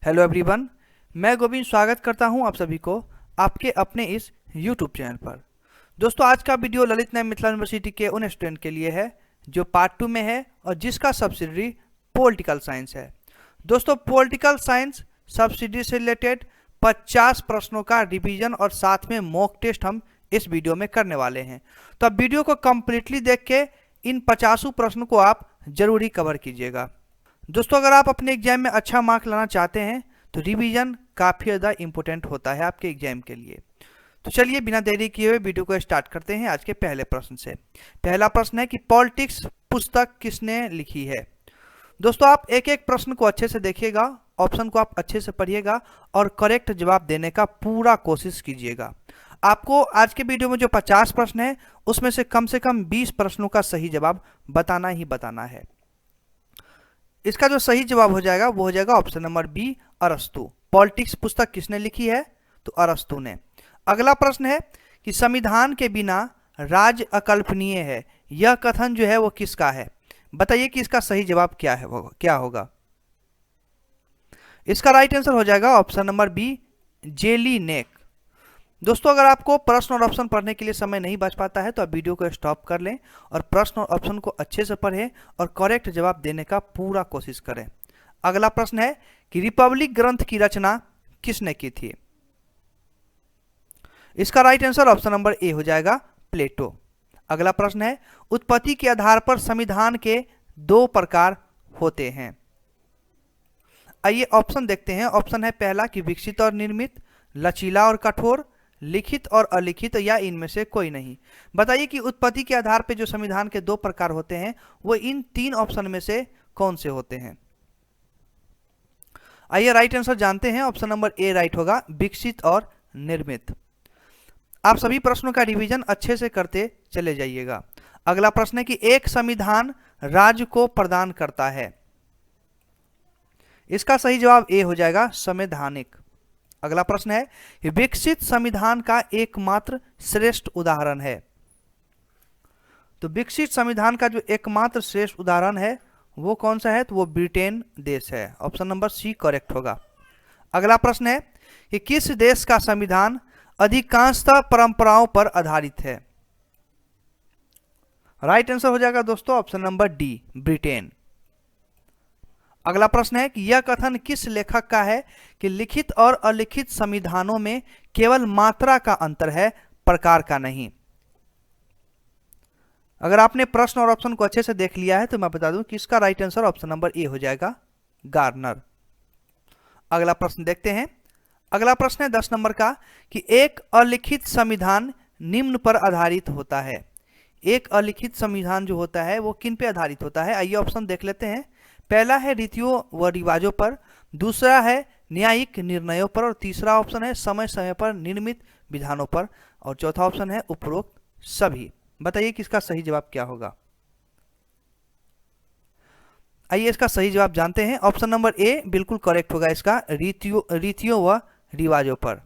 Hello everyone, मैं गोविंद स्वागत करता हूं आप सभी को आपके अपने इस यूट्यूब चैनल पर। दोस्तों, आज का वीडियो ललित नारायण मिथिला यूनिवर्सिटी के उन स्टूडेंट के लिए है जो पार्ट 2 में है और जिसका सब्सिडरी पॉलिटिकल साइंस है। दोस्तों, पॉलिटिकल साइंस सब्सिडरी से रिलेटेड 50 प्रश्नों का रिवीजन और साथ में मॉक टेस्ट हम इस वीडियो में करने वाले हैं। तो अब वीडियो को कंप्लीटली देख के इन 50 प्रश्नों को आप जरूर ही कवर कीजिएगा। दोस्तों, अगर आप अपने एग्जाम में अच्छा मार्क लाना चाहते हैं तो रिवीजन काफ़ी ज़्यादा इंपॉर्टेंट होता है आपके एग्जाम के लिए। तो चलिए बिना देरी किए हुए वीडियो को स्टार्ट करते हैं आज के पहले प्रश्न से। पहला प्रश्न है कि पॉलिटिक्स पुस्तक किसने लिखी है। दोस्तों, आप एक एक प्रश्न को अच्छे से देखिएगा, ऑप्शन को आप अच्छे से पढ़िएगा और करेक्ट जवाब देने का पूरा कोशिश कीजिएगा। आपको आज के वीडियो में जो 50 प्रश्न है उसमें से कम 20 प्रश्नों का सही जवाब बताना ही बताना है। इसका जो सही जवाब हो जाएगा वो हो जाएगा ऑप्शन नंबर बी, अरस्तु। पॉलिटिक्स पुस्तक किसने लिखी है तो अरस्तु ने। अगला प्रश्न है कि संविधान के बिना राज्य अकल्पनीय है, यह कथन जो है वो किसका है। बताइए कि इसका सही जवाब क्या है, क्या होगा। इसका राइट आंसर हो जाएगा ऑप्शन नंबर बी, जेलीनेक। दोस्तों, अगर आपको प्रश्न और ऑप्शन पढ़ने के लिए समय नहीं बच पाता है तो आप वीडियो को स्टॉप कर लें और प्रश्न और ऑप्शन को अच्छे से पढ़ें और करेक्ट जवाब देने का पूरा कोशिश करें। अगला प्रश्न है कि रिपब्लिक ग्रंथ की रचना किसने की थी। इसका right answer option number A हो जाएगा, प्लेटो। अगला प्रश्न है उत्पत्ति के आधार पर संविधान के 2 प्रकार होते हैं। आइए ऑप्शन देखते हैं। ऑप्शन है पहला कि विकसित और निर्मित, लचीला और कठोर, लिखित और अलिखित, या इनमें से कोई नहीं। बताइए कि उत्पत्ति के आधार पर जो संविधान के 2 प्रकार होते हैं वो इन 3 ऑप्शन में से कौन से होते हैं। आइए राइट आंसर जानते हैं। ऑप्शन नंबर ए राइट होगा, विकसित और निर्मित। आप सभी प्रश्नों का रिवीजन अच्छे से करते चले जाइएगा। अगला प्रश्न है कि एक संविधान राज्य को प्रदान करता है। इसका सही जवाब ए हो जाएगा, संवैधानिक। अगला प्रश्न है कि विकसित संविधान का एकमात्र श्रेष्ठ उदाहरण है। तो विकसित संविधान का जो एकमात्र श्रेष्ठ उदाहरण है वो कौन सा है तो वो ब्रिटेन देश है। ऑप्शन नंबर सी करेक्ट होगा। अगला प्रश्न है कि किस देश का संविधान अधिकांशतः परंपराओं पर आधारित है। राइट आंसर हो जाएगा दोस्तों ऑप्शन नंबर डी, ब्रिटेन। अगला प्रश्न है कि यह कथन किस लेखक का है कि लिखित और अलिखित संविधानों में केवल मात्रा का अंतर है, प्रकार का नहीं। अगर आपने प्रश्न और ऑप्शन को अच्छे से देख लिया है तो मैं बता दूं कि इसका right answer option number A हो जाएगा, गार्नर। अगला प्रश्न देखते हैं। अगला प्रश्न है 10 नंबर का कि एक अलिखित संविधान निम्न पर आधारित होता है। एक अलिखित संविधान जो होता है वो किन पे आधारित होता है। आइए ऑप्शन देख लेते हैं। पहला है रीतियों व रिवाजों पर, दूसरा है न्यायिक निर्णयों पर और तीसरा ऑप्शन है समय समय पर निर्मित विधानों पर और चौथा ऑप्शन है उपरोक्त सभी। बताइए कि इसका सही जवाब क्या होगा। आइए इसका सही जवाब जानते हैं। ऑप्शन नंबर ए बिल्कुल करेक्ट होगा इसका, रीतियों व रिवाजों पर।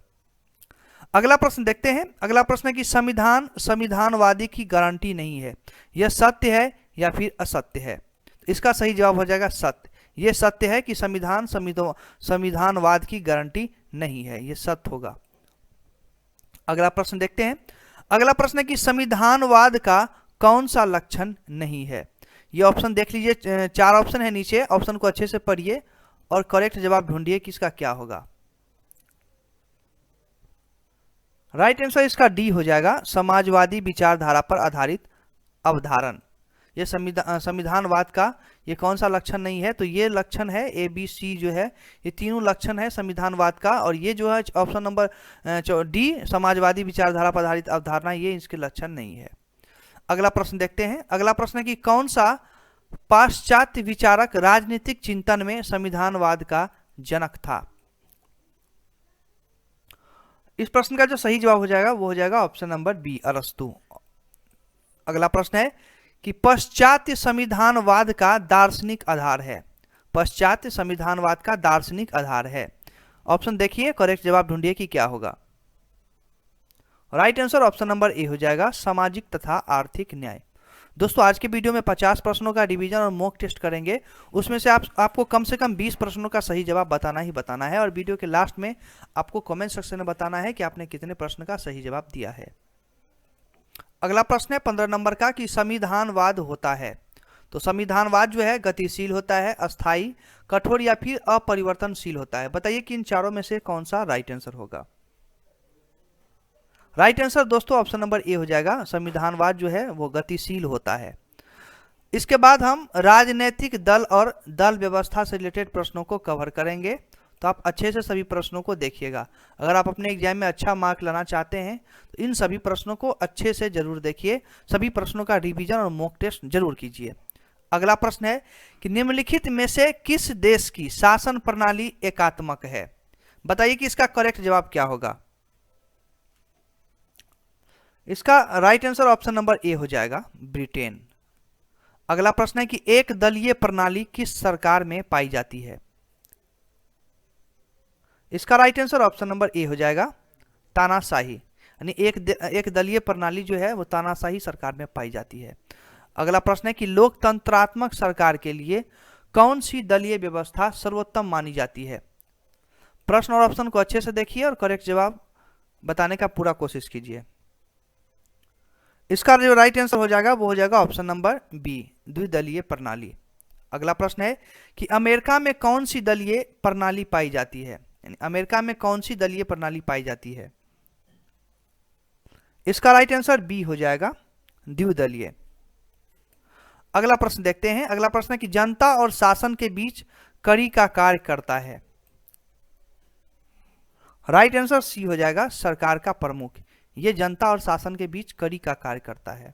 अगला प्रश्न देखते हैं। अगला प्रश्न है कि संविधान संविधानवादी की गारंटी नहीं है, यह सत्य है या फिर असत्य है। इसका सही जवाब हो जाएगा सत्य। यह सत्य है कि संविधान संविधानवाद की गारंटी नहीं है, यह सत्य होगा। अगला प्रश्न देखते हैं। अगला प्रश्न है कि संविधानवाद का कौन सा लक्षण नहीं है। ये ऑप्शन देख लीजिए, 4 ऑप्शन है नीचे, ऑप्शन को अच्छे से पढ़िए और करेक्ट जवाब ढूंढिए कि इसका क्या होगा। राइट आंसर इसका डी हो जाएगा, समाजवादी विचारधारा पर आधारित अवधारण। ये संविधानवाद का ये कौन सा लक्षण नहीं है तो ये लक्षण है ए बी सी जो है, ये तीनों लक्षण है संविधानवाद का। और ये जो है ऑप्शन नंबर डी, समाजवादी विचारधारा पर आधारित अवधारणा, ये इसके लक्षण नहीं है। अगला प्रश्न देखते हैं। अगला प्रश्न है कि कौन सा पाश्चात्य विचारक राजनीतिक चिंतन में संविधानवाद का जनक था। इस प्रश्न का जो सही जवाब हो जाएगा वो हो जाएगा ऑप्शन नंबर बी, अरस्तु। अगला प्रश्न है कि पश्चात्य संविधानवाद का दार्शनिक आधार है। पश्चात्य संविधानवाद का दार्शनिक आधार है। ऑप्शन देखिए, करेक्ट जवाब ढूंढिए कि क्या होगा। Right answer option number A हो जाएगा, सामाजिक तथा आर्थिक न्याय। दोस्तों आज के वीडियो में 50 प्रश्नों का रिवीजन और मॉक टेस्ट करेंगे। उसमें से आपको कम से कम 20 प्रश्नों का सही जवाब बताना ही बताना है और वीडियो के लास्ट में आपको कमेंट सेक्शन में बताना है कि आपने कितने प्रश्न का सही जवाब दिया है। अगला प्रश्न है 15 नंबर का कि संविधानवाद होता है। तो संविधानवाद जो है गतिशील होता है, अस्थायी, कठोर या फिर अपरिवर्तनशील होता है। बताइए कि इन चारों में से कौन सा राइट आंसर होगा। राइट आंसर दोस्तों ऑप्शन नंबर ए हो जाएगा। संविधानवाद जो है वो गतिशील होता है। इसके बाद हम राजनीतिक दल और दल व्यवस्था से रिलेटेड प्रश्नों को कवर करेंगे, तो आप अच्छे से सभी प्रश्नों को देखिएगा। अगर आप अपने एग्जाम में अच्छा मार्क लाना चाहते हैं तो इन सभी प्रश्नों को अच्छे से जरूर देखिए, सभी प्रश्नों का रिवीजन और मॉक टेस्ट जरूर कीजिए। अगला प्रश्न है कि निम्नलिखित में से किस देश की शासन प्रणाली एकात्मक है। बताइए कि इसका करेक्ट जवाब क्या होगा। इसका right answer option number A हो जाएगा, ब्रिटेन। अगला प्रश्न है कि एक दलीय प्रणाली किस सरकार में पाई जाती है। इसका right answer option number A हो जाएगा, तानाशाही। यानी एक दलीय प्रणाली जो है वो तानाशाही सरकार में पाई जाती है। अगला प्रश्न है कि लोकतंत्रात्मक सरकार के लिए कौन सी दलीय व्यवस्था सर्वोत्तम मानी जाती है। प्रश्न और ऑप्शन को अच्छे से देखिए और करेक्ट जवाब बताने का पूरा कोशिश कीजिए। इसका जो राइट आंसर हो जाएगा वो हो जाएगा ऑप्शन नंबर बी, द्विदलीय प्रणाली। अगला प्रश्न है कि अमेरिका में कौन सी दलीय प्रणाली पाई जाती है। यानी अमेरिका में कौन सी दलीय प्रणाली पाई जाती है। इसका राइट आंसर बी हो जाएगा, द्विदलीय। अगला प्रश्न देखते हैं। अगला प्रश्न है कि जनता और शासन के बीच कड़ी का कार्य करता है। राइट आंसर सी हो जाएगा, सरकार का प्रमुख। ये जनता और शासन के बीच कड़ी का कार्य करता है।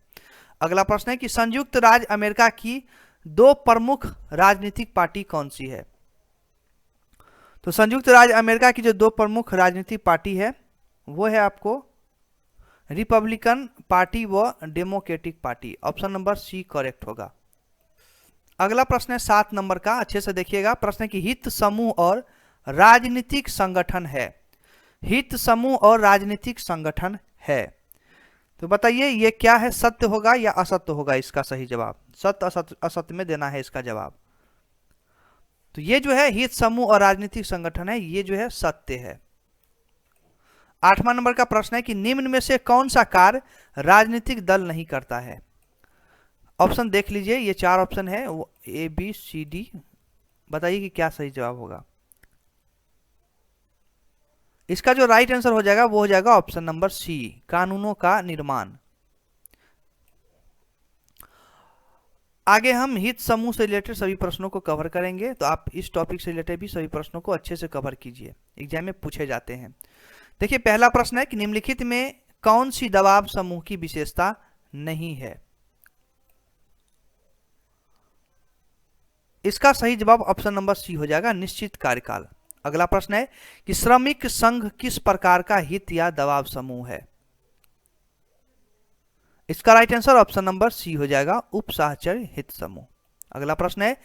अगला प्रश्न है कि संयुक्त राज्य अमेरिका की दो प्रमुख राजनीतिक पार्टी कौन सी है। तो संयुक्त राज्य अमेरिका की जो दो प्रमुख राजनीतिक पार्टी है वो है आपको रिपब्लिकन पार्टी व Democratic party. Option number C correct होगा। अगला प्रश्न है 7 नंबर का, अच्छे से देखिएगा। प्रश्न है कि हित समूह और राजनीतिक संगठन है। हित समूह और राजनीतिक संगठन है, तो बताइए ये क्या है, सत्य होगा या असत्य होगा। इसका सही जवाब सत्य असत्य में देना है इसका जवाब। तो ये जो है हित समूह और राजनीतिक संगठन है, ये जो है सत्य है। 8वां नंबर का प्रश्न है कि निम्न में से कौन सा कार्य राजनीतिक दल नहीं करता है। ऑप्शन देख लीजिए, ये 4 ऑप्शन है, वो ए बी सी डी। बताइए कि क्या सही जवाब होगा। इसका जो राइट आंसर हो जाएगा वो हो जाएगा ऑप्शन नंबर सी, कानूनों का निर्माण। आगे हम हित समूह से रिलेटेड सभी प्रश्नों को कवर करेंगे, तो आप इस टॉपिक से रिलेटेड भी सभी प्रश्नों को अच्छे से कवर कीजिए, एग्जाम में पूछे जाते हैं। देखिए पहला प्रश्न है कि निम्नलिखित में कौन सी दबाव समूह की विशेषता नहीं है। इसका सही जवाब ऑप्शन नंबर सी हो जाएगा, निश्चित कार्यकाल। अगला प्रश्न है कि श्रमिक संघ किस प्रकार का हित या दबाव समूह है। इसका right answer option number C हो जाएगा, उप साहचर्य हित समूह। अगला प्रश्न है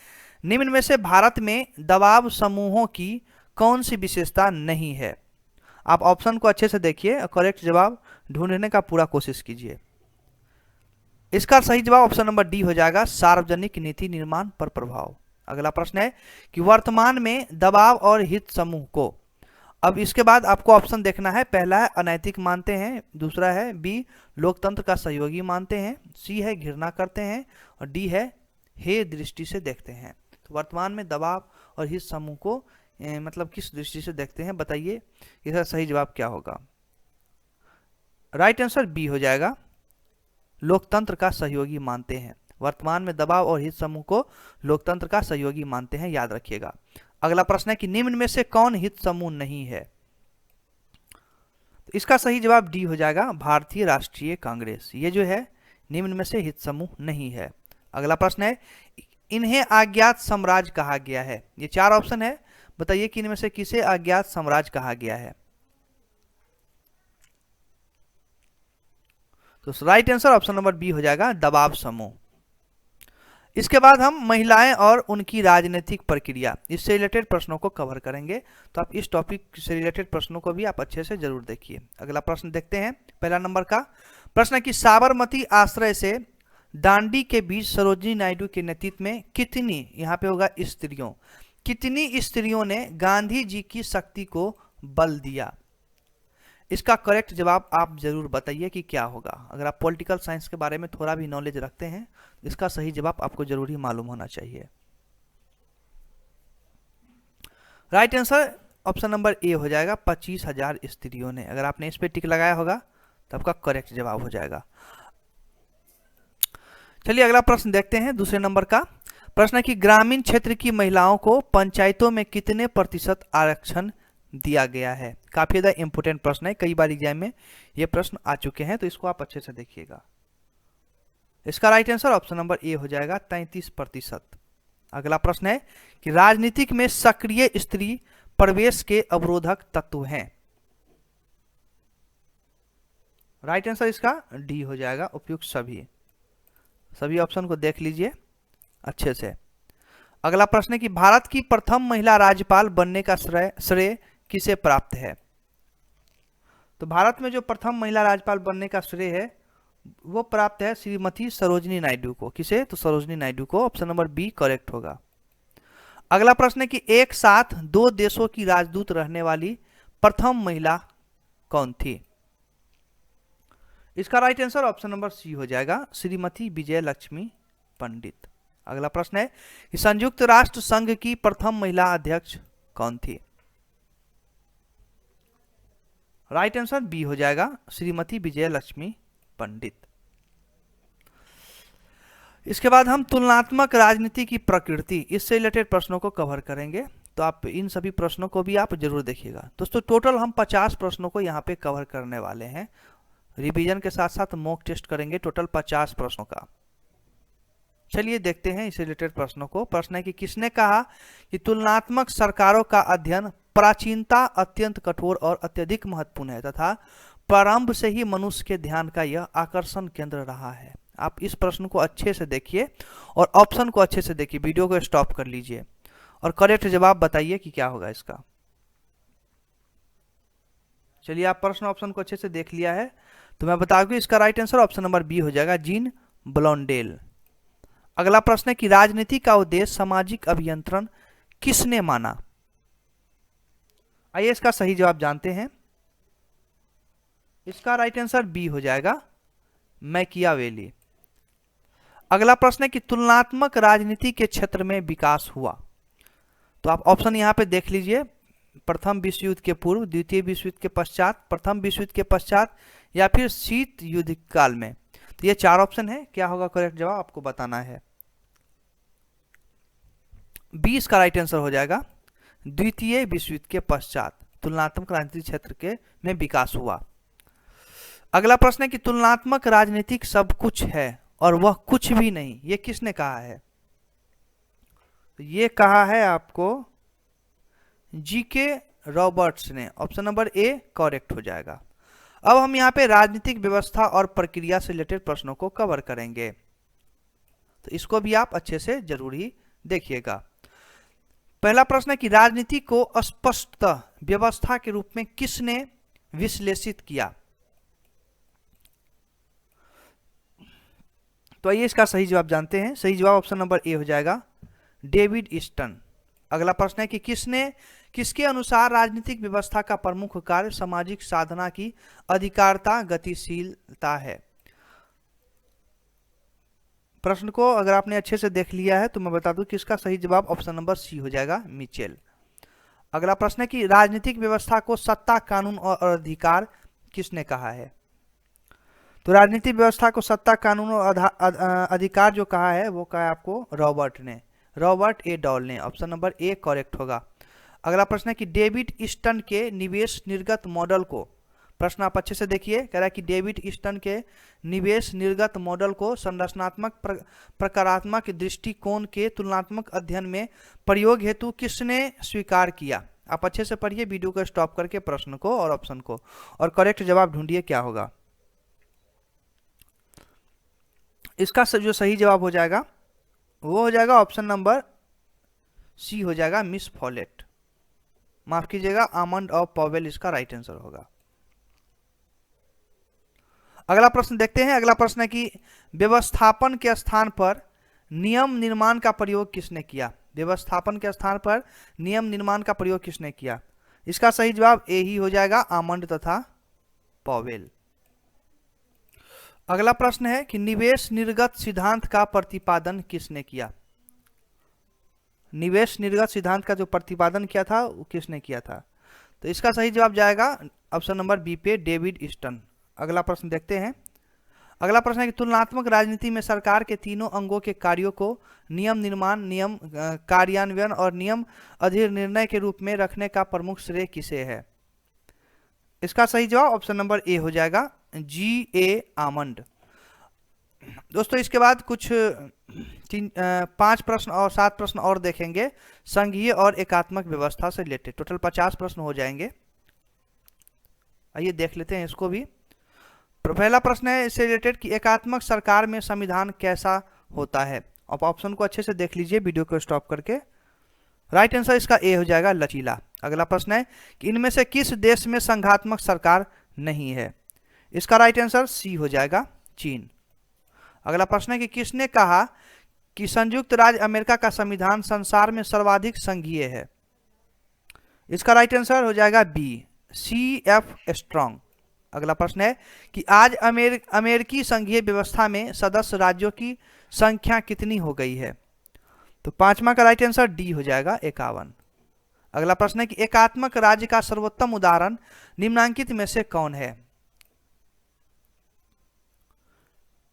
निम्न में से भारत में दबाव समूहों की कौन सी विशेषता नहीं है। आप ऑप्शन को अच्छे से देखिए और करेक्ट जवाब ढूंढने का पूरा कोशिश कीजिए। इसका सही जवाब ऑप्शन नंबर डी हो जाएगा, सार्वजनिक नीति निर्माण पर प्रभाव। अगला प्रश्न है कि वर्तमान में दबाव और हित समूह को, अब इसके बाद आपको ऑप्शन देखना है। पहला है अनैतिक मानते हैं, दूसरा है बी लोकतंत्र का सहयोगी मानते हैं, सी है घृणा करते हैं और डी है हे दृष्टि से देखते हैं। तो वर्तमान में दबाव और हित समूह को मतलब किस दृष्टि से देखते हैं, बताइए इसका सही जवाब क्या होगा। राइट आंसर बी हो जाएगा, लोकतंत्र का सहयोगी मानते हैं। वर्तमान में दबाव और हित समूह को लोकतंत्र का सहयोगी मानते हैं, याद रखिएगा। अगला प्रश्न है कि निम्न में से कौन हित समूह नहीं है। तो इसका सही जवाब डी हो जाएगा, भारतीय राष्ट्रीय कांग्रेस। ये जो है निम्न में से हित समूह नहीं है। अगला प्रश्न है इन्हें अज्ञात साम्राज्य कहा गया है। ये 4 ऑप्शन है, बताइए कि इनमें से किसे अज्ञात साम्राज्य कहा गया है। तो right answer option number B हो जाएगा, दबाव समूह। इसके बाद हम महिलाएं और उनकी राजनीतिक प्रक्रिया, इससे रिलेटेड प्रश्नों को कवर करेंगे, तो आप इस टॉपिक से रिलेटेड प्रश्नों को भी आप अच्छे से जरूर देखिए। अगला प्रश्न देखते हैं, पहला नंबर का प्रश्न है कि साबरमती आश्रय से दांडी के बीच सरोजिनी नायडू के नेतृत्व में कितनी, यहाँ पे होगा स्त्रियों, कितनी स्त्रियों ने गांधी जी की शक्ति को बल दिया? इसका करेक्ट जवाब आप जरूर बताइए कि क्या होगा। अगर आप पॉलिटिकल साइंस के बारे में थोड़ा भी नॉलेज रखते हैं, इसका सही जवाब आपको जरूर ही मालूम होना चाहिए। Right answer option number A हो जाएगा, 25,000 स्त्रियों ने। अगर आपने इस पे टिक लगाया होगा तो आपका करेक्ट जवाब हो जाएगा। चलिए अगला प्रश्न देखते हैं, दूसरे नंबर का प्रश्न है कि ग्रामीण क्षेत्र की महिलाओं को पंचायतों में कितने प्रतिशत आरक्षण दिया गया है? काफी ज्यादा इंपोर्टेंट प्रश्न है, कई बार एग्जाम में ये प्रश्न आ चुके हैं, तो इसको आप अच्छे से देखिएगा। इसका right answer option number A हो जाएगा, 33%। अगला प्रश्न है कि राजनीतिक में सक्रिय स्त्री प्रवेश के अवरोधक तत्व हैं। राइट आंसर इसका डी हो जाएगा, उपयुक्त सभी ऑप्शन को देख लीजिए अच्छे से। अगला प्रश्न है कि भारत की प्रथम महिला राज्यपाल बनने का श्रेय किसे प्राप्त है? तो भारत में जो प्रथम महिला राज्यपाल बनने का श्रेय है वो प्राप्त है श्रीमती सरोजिनी नायडू को। किसे? तो सरोजिनी नायडू को। ऑप्शन नंबर बी करेक्ट होगा। अगला प्रश्न है कि एक साथ 2 देशों की राजदूत रहने वाली प्रथम महिला कौन थी? इसका right answer option number C हो जाएगा, श्रीमती विजय लक्ष्मी पंडित। अगला प्रश्न है कि संयुक्त राष्ट्र संघ की प्रथम महिला अध्यक्ष कौन थी? राइट आंसर बी हो जाएगा, श्रीमती विजय लक्ष्मी पंडित। इसके बाद हम तुलनात्मक राजनीति की प्रकृति, इससे रिलेटेड प्रश्नों को कवर करेंगे, तो आप इन सभी प्रश्नों को भी आप जरूर देखिएगा। दोस्तों टोटल हम 50 प्रश्नों को यहाँ पे कवर करने वाले हैं, रिवीजन के साथ साथ मॉक टेस्ट करेंगे, टोटल 50 प्रश्नों का। चलिए देखते हैं इससे रिलेटेड प्रश्नों को। प्रश्न है कि किसने कहा कि तुलनात्मक सरकारों का अध्ययन प्राचीनता अत्यंत कठोर और अत्यधिक महत्वपूर्ण है तथा प्रारंभ से ही मनुष्य के ध्यान का यह आकर्षण केंद्र रहा है? आप इस प्रश्न को अच्छे से देखिए और ऑप्शन को अच्छे से देखिए, वीडियो को स्टॉप कर लीजिए और करेक्ट जवाब बताइए कि क्या होगा इसका। चलिए आप प्रश्न ऑप्शन को अच्छे से देख लिया है, तो मैं बता दूं इसका right answer option number B हो जाएगा, जीन ब्लॉन्डेल। अगला प्रश्न है कि राजनीति का उद्देश्य सामाजिक अभियंत्रण किसने माना? आइए इसका सही जवाब जानते हैं। इसका राइट आंसर बी हो जाएगा, मैकियावेली। अगला प्रश्न है कि तुलनात्मक राजनीति के क्षेत्र में विकास हुआ, तो आप ऑप्शन यहां पे देख लीजिए, प्रथम विश्व युद्ध के पूर्व, द्वितीय विश्व युद्ध के पश्चात, प्रथम विश्व युद्ध के पश्चात या फिर शीत युद्ध काल में। तो ये 4 ऑप्शन है, क्या होगा करेक्ट जवाब आपको बताना है। 20 का राइट आंसर हो जाएगा, द्वितीय विश्व युद्ध के पश्चात तुलनात्मक राजनीतिक क्षेत्र के में विकास हुआ। अगला प्रश्न है कि तुलनात्मक राजनीतिक सब कुछ है और वह कुछ भी नहीं, ये किसने कहा है? तो ये कहा है आपको जीके रॉबर्ट्स ने। ऑप्शन नंबर ए करेक्ट हो जाएगा। अब हम यहाँ पे राजनीतिक व्यवस्था और प्रक्रिया से रिलेटेड प्रश्नों को कवर करेंगे, तो इसको भी आप अच्छे से जरूर ही देखिएगा। पहला प्रश्न है कि राजनीति को अस्पष्टतः व्यवस्था के रूप में किसने विश्लेषित किया? तो आइए इसका सही जवाब जानते हैं। सही जवाब ऑप्शन नंबर ए हो जाएगा, डेविड ईस्टन। अगला प्रश्न है कि किसके अनुसार राजनीतिक व्यवस्था का प्रमुख कार्य सामाजिक साधना की अधिकारता गतिशीलता है? प्रश्न को अगर आपने अच्छे से देख लिया है तो मैं बता दूं कि इसका सही जवाब ऑप्शन नंबर सी हो जाएगा, मिचेल। अगला प्रश्न है कि राजनीतिक व्यवस्था को सत्ता, कानून और अधिकार किसने कहा है? तो राजनीतिक व्यवस्था को सत्ता, कानून और अधिकार जो कहा है वो कहा है आपको रॉबर्ट ने, रॉबर्ट ए डॉल ने। ऑप्शन नंबर ए करेक्ट होगा। अगला प्रश्न है कि डेविड ईस्टन के निवेश निर्गत मॉडल को, प्रश्न आप अच्छे से देखिए, कह रहा है कि डेविड ईस्टन के निवेश निर्गत मॉडल को संरचनात्मक प्रकारात्मक दृष्टिकोण के तुलनात्मक अध्ययन में प्रयोग हेतु किसने स्वीकार किया? आप अच्छे से पढ़िए, वीडियो को स्टॉप करके प्रश्न को और ऑप्शन को, और करेक्ट जवाब ढूंढिए क्या होगा। इसका जो सही जवाब हो जाएगा वो हो जाएगा ऑप्शन नंबर सी हो जाएगा, मिस फॉलेट। माफ कीजिएगा, आमंड ऑफ पॉवेल इसका राइट आंसर होगा। अगला प्रश्न देखते हैं। अगला प्रश्न है कि व्यवस्थापन के स्थान पर नियम निर्माण का प्रयोग किसने किया। व्यवस्थापन के स्थान पर नियम निर्माण का प्रयोग किसने किया। इसका सही जवाब ए ही हो जाएगा, आमंड तथा पॉवेल। अगला प्रश्न है कि निवेश निर्गत सिद्धांत का प्रतिपादन किसने किया। निवेश निर्गत सिद्धांत का जो प्रतिपादन किया था वो किसने किया था। तो इसका सही जवाब जाएगा ऑप्शन नंबर बी पे, डेविड ईस्टन। अगला प्रश्न देखते हैं। अगला प्रश्न है कि तुलनात्मक राजनीति में सरकार के तीनों अंगों के कार्यों को नियम निर्माण, नियम कार्यान्वयन और नियम अधीर निर्णय के रूप में रखने का प्रमुख श्रेय किसे है। इसका सही जवाब ऑप्शन नंबर ए हो जाएगा, जी ए आमंड। दोस्तों इसके बाद कुछ 5 प्रश्न और 7 प्रश्न और देखेंगे संघीय और एकात्मक व्यवस्था से रिलेटेड। टोटल 50 प्रश्न हो जाएंगे। आइए देख लेते हैं इसको भी। पहला प्रश्न है इससे रिलेटेड कि एकात्मक सरकार में संविधान कैसा होता है। आप ऑप्शन को अच्छे से देख लीजिए वीडियो को स्टॉप करके। राइट आंसर इसका ए हो जाएगा, लचीला। अगला प्रश्न है कि इनमें से किस देश में संघात्मक सरकार नहीं है। इसका राइट आंसर सी हो जाएगा, चीन। अगला प्रश्न है कि किसने कहा कि संयुक्त राज्य अमेरिका का संविधान संसार में सर्वाधिक संघीय है। इसका राइट आंसर हो जाएगा बी, सी एफ स्ट्रॉन्ग। अगला प्रश्न है कि आज अमेरिकी संघीय व्यवस्था में सदस्य राज्यों की संख्या कितनी हो गई है। तो 5वां का राइट आंसर डी हो जाएगा, 51। अगला प्रश्न है कि एकात्मक राज्य का सर्वोत्तम उदाहरण निम्नांकित में से कौन है।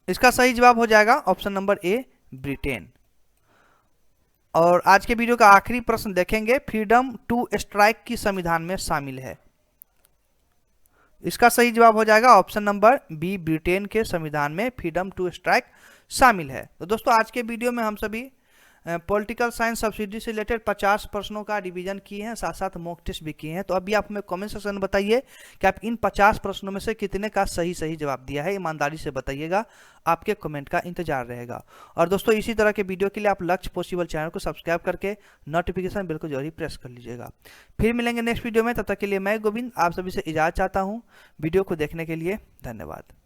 इसका सही जवाब हो जाएगा ऑप्शन नंबर ए, ब्रिटेन। और आज के वीडियो का आखिरी प्रश्न देखेंगे, फ्रीडम टू स्ट्राइक की संविधान में शामिल है। इसका सही जवाब हो जाएगा ऑप्शन नंबर बी, ब्रिटेन के संविधान में फ्रीडम टू स्ट्राइक शामिल है। तो दोस्तों आज के वीडियो में हम सभी पॉलिटिकल साइंस सब्सिडी से रिलेटेड 50 प्रश्नों का रिवीजन किए हैं, साथ साथ मॉक टेस्ट भी किए हैं। तो अभी आप हमें कमेंट सेक्शन में बताइए कि आप इन 50 प्रश्नों में से कितने का सही जवाब दिया है। ईमानदारी से बताइएगा, आपके कमेंट का इंतजार रहेगा। और दोस्तों इसी तरह के वीडियो के लिए आप लक्ष्य पॉसिबल चैनल को सब्सक्राइब करके नोटिफिकेशन बिल्कुल जरूर प्रेस कर लीजिएगा। फिर मिलेंगे नेक्स्ट वीडियो में, तब तक के लिए मैं गोविंद आप सभी से इजाजत चाहता हूँ। वीडियो को देखने के लिए धन्यवाद।